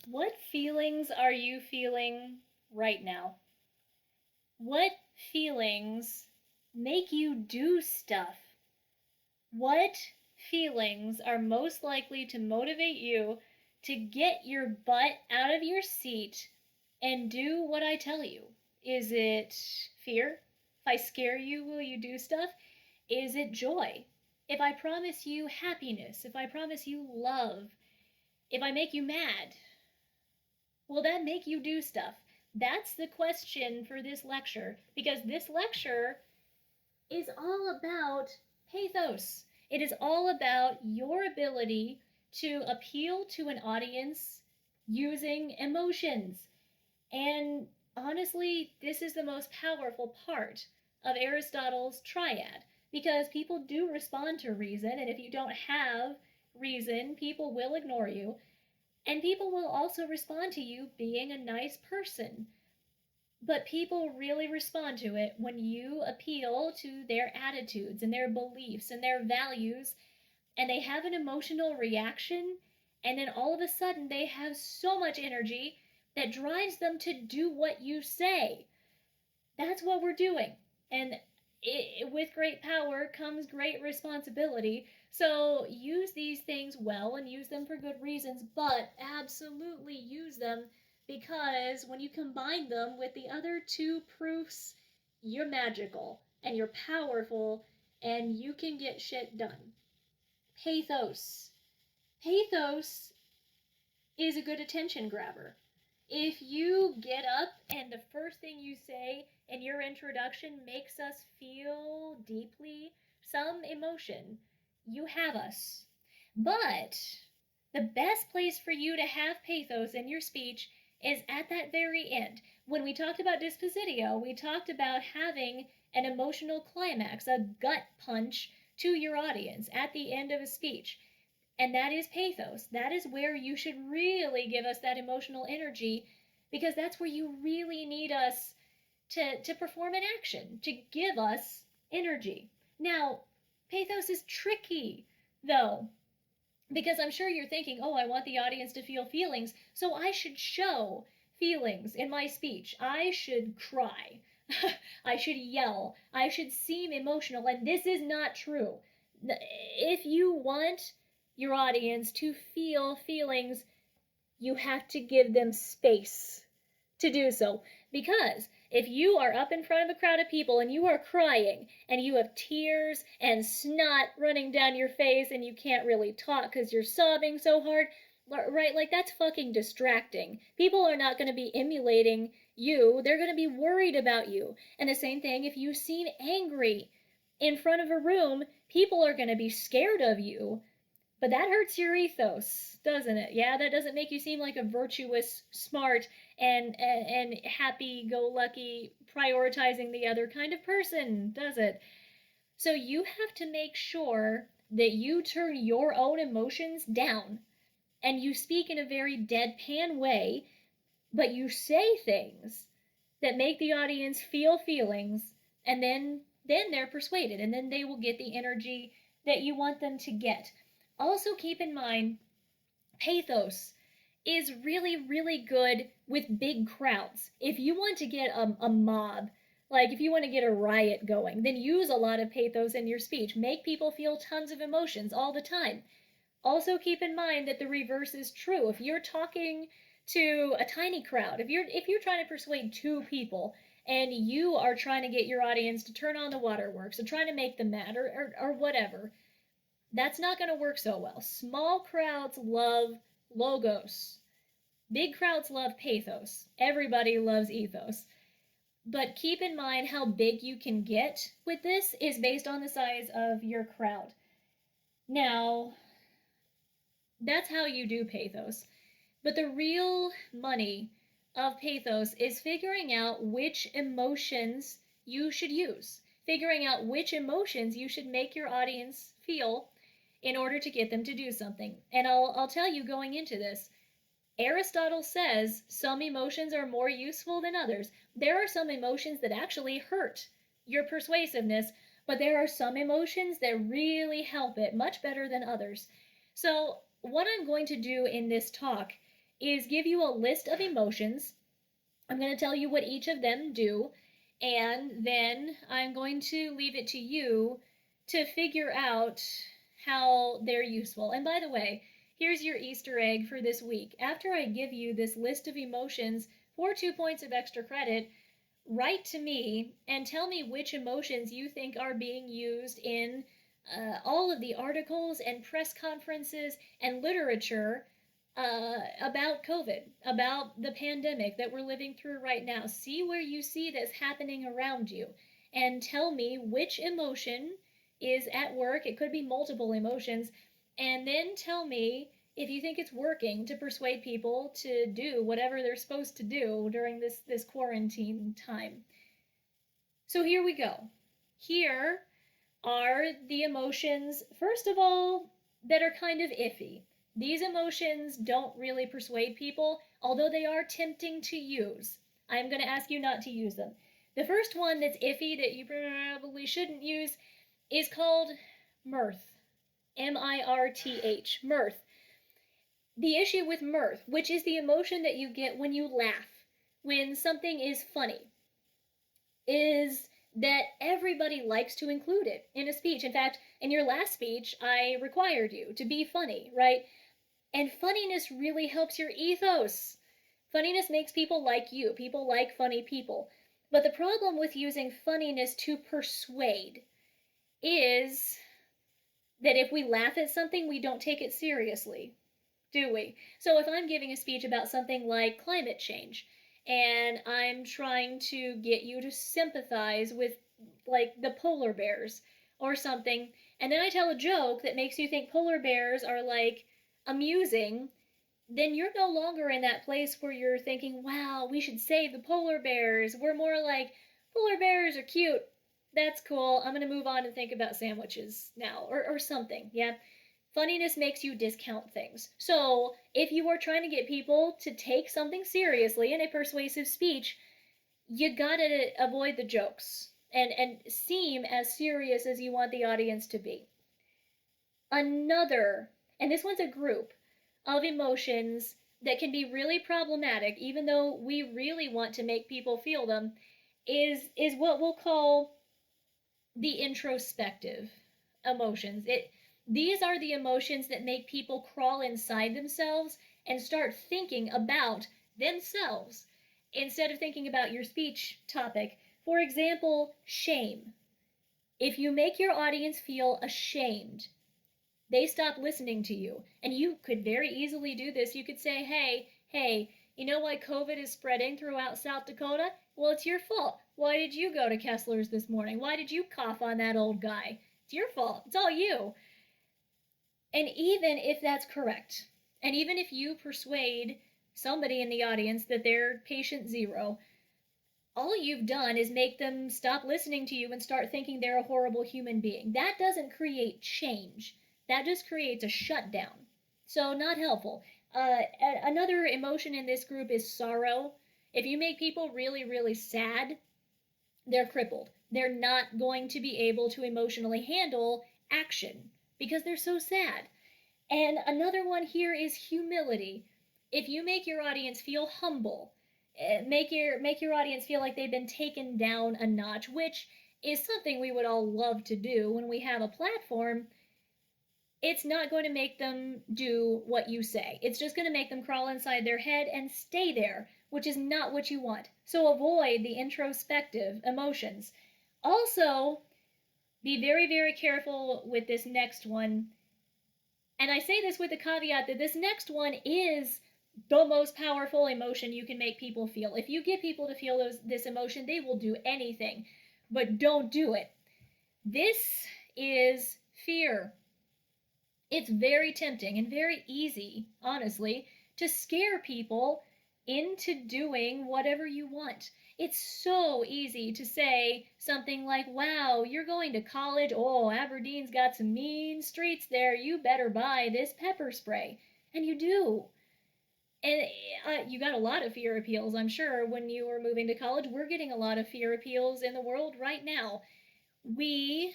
What feelings are you feeling right now? What feelings make you do stuff? What feelings are most likely to motivate you to get your butt out of your seat and do what I tell you? Is it fear? If I scare you, will you do stuff? Is it joy? If I promise you happiness, if I promise you love, if I make you mad, will that make you do stuff? That's the question for this lecture, because this lecture is all about pathos. It is all about your ability to appeal to an audience using emotions. And honestly, this is the most powerful part of Aristotle's triad because people do respond to reason, and if you don't have reason, people will ignore you. And people will also respond to you being a nice person. But people really respond to it when you appeal to their attitudes and their beliefs and their values, and they have an emotional reaction, and then all of a sudden they have so much energy that drives them to do what you say. That's what we're doing. And with great power comes great responsibility. So use these things well and use them for good reasons, but absolutely use them because when you combine them with the other two proofs, you're magical and you're powerful and you can get shit done. Pathos. Pathos is a good attention grabber. If you get up and the first thing you say in your introduction makes us feel deeply some emotion, you have us. But the best place for you to have pathos in your speech is at that very end. When we talked about dispositio, we talked about having an emotional climax, a gut punch to your audience at the end of a speech. And that is pathos. That is where you should really give us that emotional energy because that's where you really need us to perform an action, to give us energy. Now, pathos is tricky, though, because I'm sure you're thinking, oh, I want the audience to feel feelings, so I should show feelings in my speech. I should cry. I should yell. I should seem emotional. And this is not true. If you want your audience to feel feelings, you have to give them space to do so. Because if you are up in front of a crowd of people and you are crying and you have tears and snot running down your face and you can't really talk because you're sobbing so hard, right? Like that's fucking distracting. People are not going to be emulating you, they're going to be worried about you. And the same thing if you seem angry in front of a room, people are going to be scared of you, but that hurts your ethos, doesn't it? Yeah, that doesn't make you seem like a virtuous, smart, and happy-go-lucky, prioritizing the other kind of person, does it? So you have to make sure that you turn your own emotions down and you speak in a very deadpan way, but you say things that make the audience feel feelings, and then they're persuaded, and then they will get the energy that you want them to get. Also, keep in mind, pathos is really, really good with big crowds. If you want to get a mob, like if you want to get a riot going, then use a lot of pathos in your speech. Make people feel tons of emotions all the time. Also keep in mind that the reverse is true. If you're talking to a tiny crowd, if you're trying to persuade two people and you are trying to get your audience to turn on the waterworks or trying to make them mad or whatever, that's not going to work so well. Small crowds love logos. Big crowds love pathos. Everybody loves ethos. But keep in mind how big you can get with this is based on the size of your crowd. Now, that's how you do pathos. But the real money of pathos is figuring out which emotions you should use, figuring out which emotions you should make your audience feel in order to get them to do something. And I'll tell you going into this, Aristotle says some emotions are more useful than others. There are some emotions that actually hurt your persuasiveness, but there are some emotions that really help it much better than others. So, what I'm going to do in this talk is give you a list of emotions. I'm going to tell you what each of them do, and then I'm going to leave it to you to figure out how they're useful. And by the way, here's your Easter egg for this week. After I give you this list of emotions for 2 points of extra credit, write to me and tell me which emotions you think are being used in all of the articles and press conferences and literature about COVID, about the pandemic that we're living through right now. See where you see this happening around you and tell me which emotion is at work. It could be multiple emotions. And then tell me if you think it's working to persuade people to do whatever they're supposed to do during this quarantine time. So here we go. Here are the emotions, first of all, that are kind of iffy. These emotions don't really persuade people, although they are tempting to use. I'm going to ask you not to use them. The first one that's iffy that you probably shouldn't use is called mirth. M-I-R-T-H, mirth. The issue with mirth, which is the emotion that you get when you laugh, when something is funny, is that everybody likes to include it in a speech. In fact, in your last speech, I required you to be funny, right? And funniness really helps your ethos. Funniness makes people like you. People like funny people. But the problem with using funniness to persuade is that if we laugh at something, we don't take it seriously, do we? So if I'm giving a speech about something like climate change, and I'm trying to get you to sympathize with, like, the polar bears or something, and then I tell a joke that makes you think polar bears are, like, amusing, then you're no longer in that place where you're thinking, wow, we should save the polar bears. We're more like, polar bears are cute. That's cool. I'm going to move on and think about sandwiches now, or something, yeah? Funniness makes you discount things. So if you are trying to get people to take something seriously in a persuasive speech, you gotta avoid the jokes and seem as serious as you want the audience to be. Another, and this one's a group of emotions that can be really problematic, even though we really want to make people feel them, is what we'll call the introspective emotions. These are the emotions that make people crawl inside themselves and start thinking about themselves instead of thinking about your speech topic. For example, shame. If you make your audience feel ashamed, they stop listening to you. And you could very easily do this. You could say, hey, you know why COVID is spreading throughout South Dakota? Well, it's your fault. Why did you go to Kessler's this morning? Why did you cough on that old guy? It's your fault. It's all you. And even if that's correct, and even if you persuade somebody in the audience that they're patient zero, all you've done is make them stop listening to you and start thinking they're a horrible human being. That doesn't create change. That just creates a shutdown. So, not helpful. Another emotion in this group is sorrow. If you make people really, really sad, they're crippled. They're not going to be able to emotionally handle action because they're so sad. And another one here is humility. If you make your audience feel humble, make your audience feel like they've been taken down a notch, which is something we would all love to do when we have a platform, it's not going to make them do what you say. It's just going to make them crawl inside their head and stay there, which is not what you want. So avoid the introspective emotions. Also, be very, very careful with this next one. And I say this with the caveat that this next one is the most powerful emotion you can make people feel. If you get people to feel this emotion, they will do anything. But don't do it. This is fear. It's very tempting and very easy, honestly, to scare people into doing whatever you want. It's so easy to say something like, wow, you're going to college. Oh, Aberdeen's got some mean streets there. You better buy this pepper spray. And you do. And you got a lot of fear appeals, I'm sure, when you were moving to college. We're getting a lot of fear appeals in the world right now. We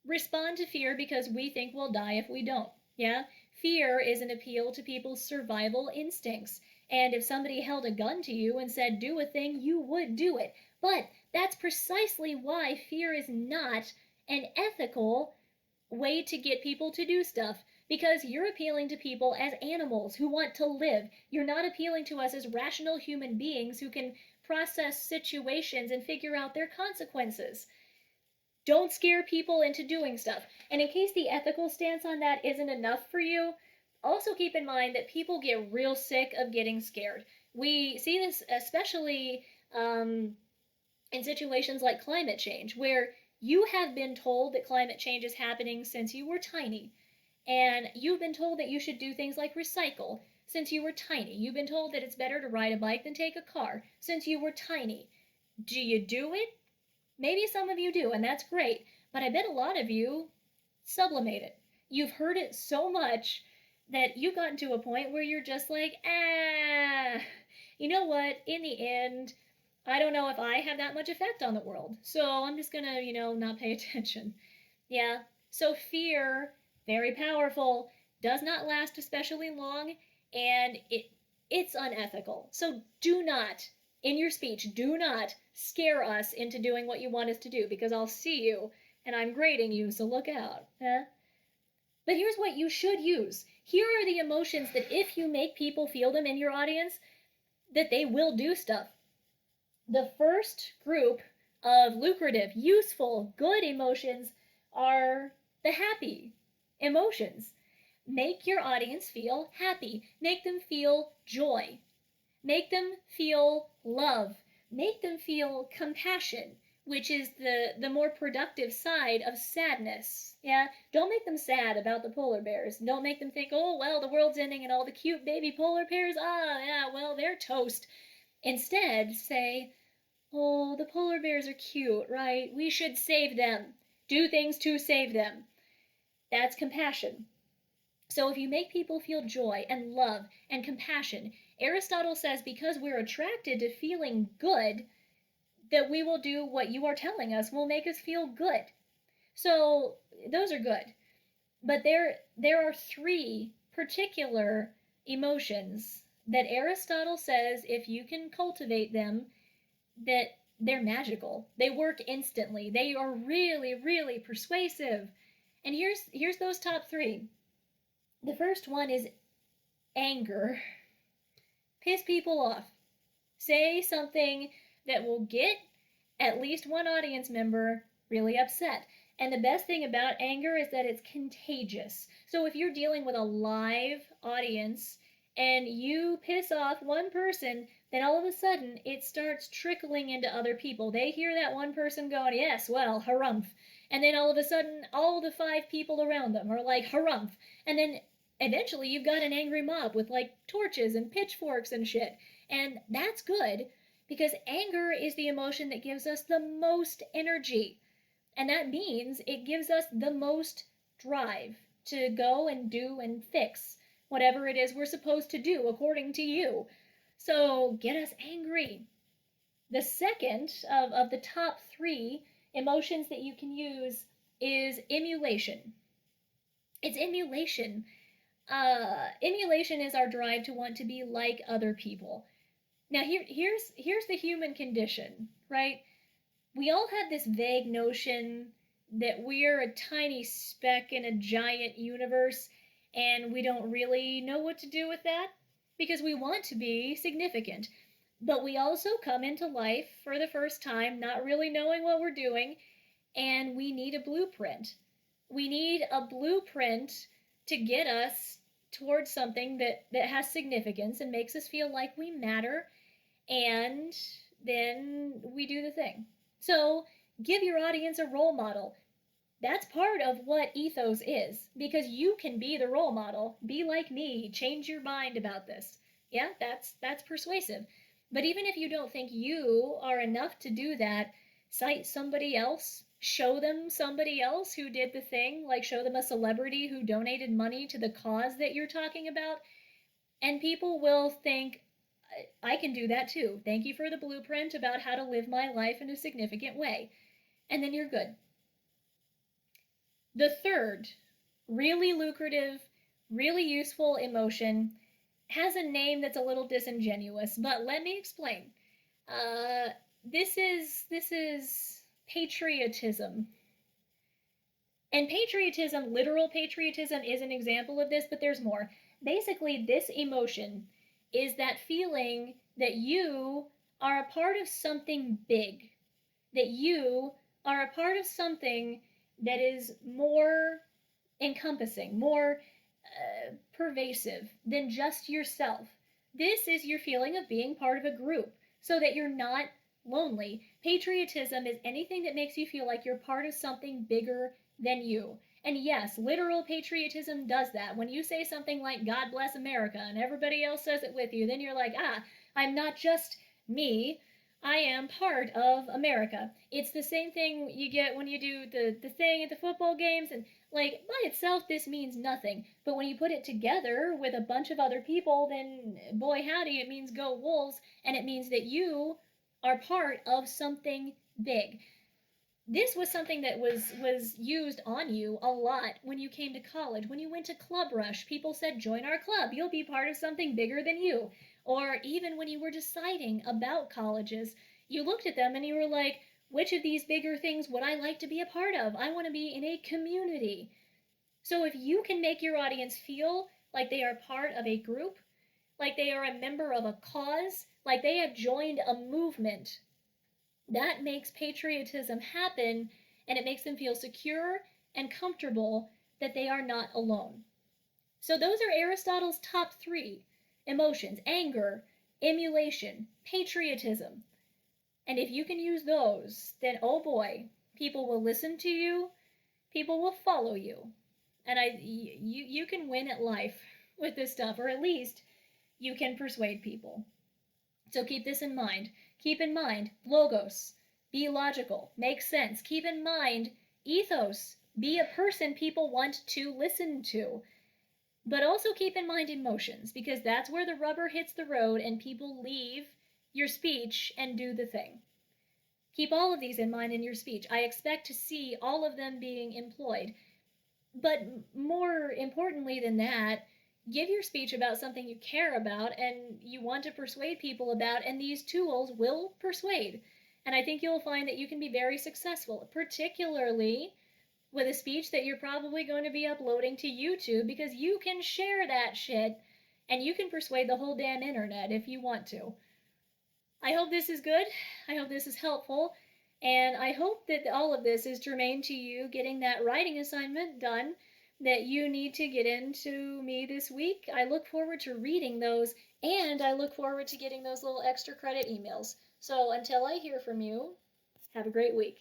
respond to fear because we think we'll die if we don't. Yeah? Fear is an appeal to people's survival instincts. And if somebody held a gun to you and said, do a thing, you would do it. But that's precisely why fear is not an ethical way to get people to do stuff. Because you're appealing to people as animals who want to live. You're not appealing to us as rational human beings who can process situations and figure out their consequences. Don't scare people into doing stuff. And in case the ethical stance on that isn't enough for you, also keep in mind that people get real sick of getting scared. We see this especially in situations like climate change, where you have been told that climate change is happening since you were tiny. And you've been told that you should do things like recycle since you were tiny. You've been told that it's better to ride a bike than take a car since you were tiny. Do you do it? Maybe some of you do, and that's great, but I bet a lot of you sublimate it. You've heard it so much that you've gotten to a point where you're just like, you know what, in the end, I don't know if I have that much effect on the world, so I'm just gonna, not pay attention. Yeah, so fear, very powerful, does not last especially long, and it's unethical. So do not, in your speech, do not scare us into doing what you want us to do, because I'll see you and I'm grading you, so look out. Huh? But here's what you should use. Here are the emotions that if you make people feel them in your audience, that they will do stuff. The first group of lucrative, useful, good emotions are the happy emotions. Make your audience feel happy. Make them feel joy. Make them feel love. Make them feel compassion, which is the more productive side of sadness. Yeah? Don't make them sad about the polar bears. Don't make them think, oh, well, the world's ending and all the cute baby polar bears, yeah, well, they're toast. Instead, say, oh, the polar bears are cute, right? We should save them. Do things to save them. That's compassion. So if you make people feel joy and love and compassion, Aristotle says because we're attracted to feeling good, that we will do what you are telling us will make us feel good. So those are good. But there are three particular emotions that Aristotle says if you can cultivate them, that they're magical. They work instantly. They are really, really persuasive. And here's those top three. The first one is anger. Piss people off. Say something that will get at least one audience member really upset. And the best thing about anger is that it's contagious. So if you're dealing with a live audience and you piss off one person, then all of a sudden it starts trickling into other people. They hear that one person going, yes, well, harumph. And then all of a sudden, all the 5 people around them are like, harumph. And then eventually you've got an angry mob with like torches and pitchforks and shit. And that's good because anger is the emotion that gives us the most energy. And that means it gives us the most drive to go and do and fix whatever it is we're supposed to do according to you. So get us angry. The second of the top 3 emotions that you can use is emulation. It's emulation. Emulation is our drive to want to be like other people. Now here's the human condition, right? We all have this vague notion that we're a tiny speck in a giant universe, and we don't really know what to do with that because we want to be significant. But we also come into life for the first time not really knowing what we're doing, and we need a blueprint. We need a blueprint to get us towards something that has significance and makes us feel like we matter, and then we do the thing. So give your audience a role model. That's part of what ethos is, because you can be the role model. Be like me. Change your mind about this. Yeah, that's persuasive. But even if you don't think you are enough to do that, cite somebody else. Show them somebody else who did the thing, like show them a celebrity who donated money to the cause that you're talking about, and people will think, I can do that too. Thank you for the blueprint about how to live my life in a significant way. And then you're good. The third really lucrative, really useful emotion, has a name that's a little disingenuous, but let me explain. Uh, this is patriotism. And patriotism, literal patriotism, is an example of this, but there's more. Basically, this emotion is that feeling that you are a part of something big, that you are a part of something that is more encompassing, more pervasive than just yourself. This is your feeling of being part of a group so that you're not lonely. Patriotism is anything that makes you feel like you're part of something bigger than you. And yes, literal patriotism does that. When you say something like God bless America and everybody else says it with you, then you're like, I'm not just me. I am part of America. It's the same thing you get when you do the thing at the football games, and like by itself this means nothing. But when you put it together with a bunch of other people, then boy howdy, it means go Wolves, and it means that you are part of something big. This was something that was used on you a lot when you came to college. When you went to Club Rush, people said, join our club, you'll be part of something bigger than you. Or even when you were deciding about colleges, you looked at them and you were like, which of these bigger things would I like to be a part of? I want to be in a community. So if you can make your audience feel like they are part of a group, like they are a member of a cause, like they have joined a movement, that makes patriotism happen, and it makes them feel secure and comfortable that they are not alone. So those are Aristotle's top three emotions: anger, emulation, patriotism. And if you can use those, then oh boy, people will listen to you, people will follow you. And you can win at life with this stuff, or at least you can persuade people. So keep this in mind. Keep in mind logos, be logical, make sense. Keep in mind ethos, be a person people want to listen to. But also keep in mind emotions, because that's where the rubber hits the road and people leave your speech and do the thing. Keep all of these in mind in your speech. I expect to see all of them being employed. But more importantly than that, give your speech about something you care about and you want to persuade people about, and these tools will persuade. And I think you'll find that you can be very successful, particularly with a speech that you're probably going to be uploading to YouTube, because you can share that shit and you can persuade the whole damn internet if you want to. I hope this is good. I hope this is helpful. And I hope that all of this is germane to you getting that writing assignment done that you need to get into me this week. I look forward to reading those, and I look forward to getting those little extra credit emails. So until I hear from you, have a great week.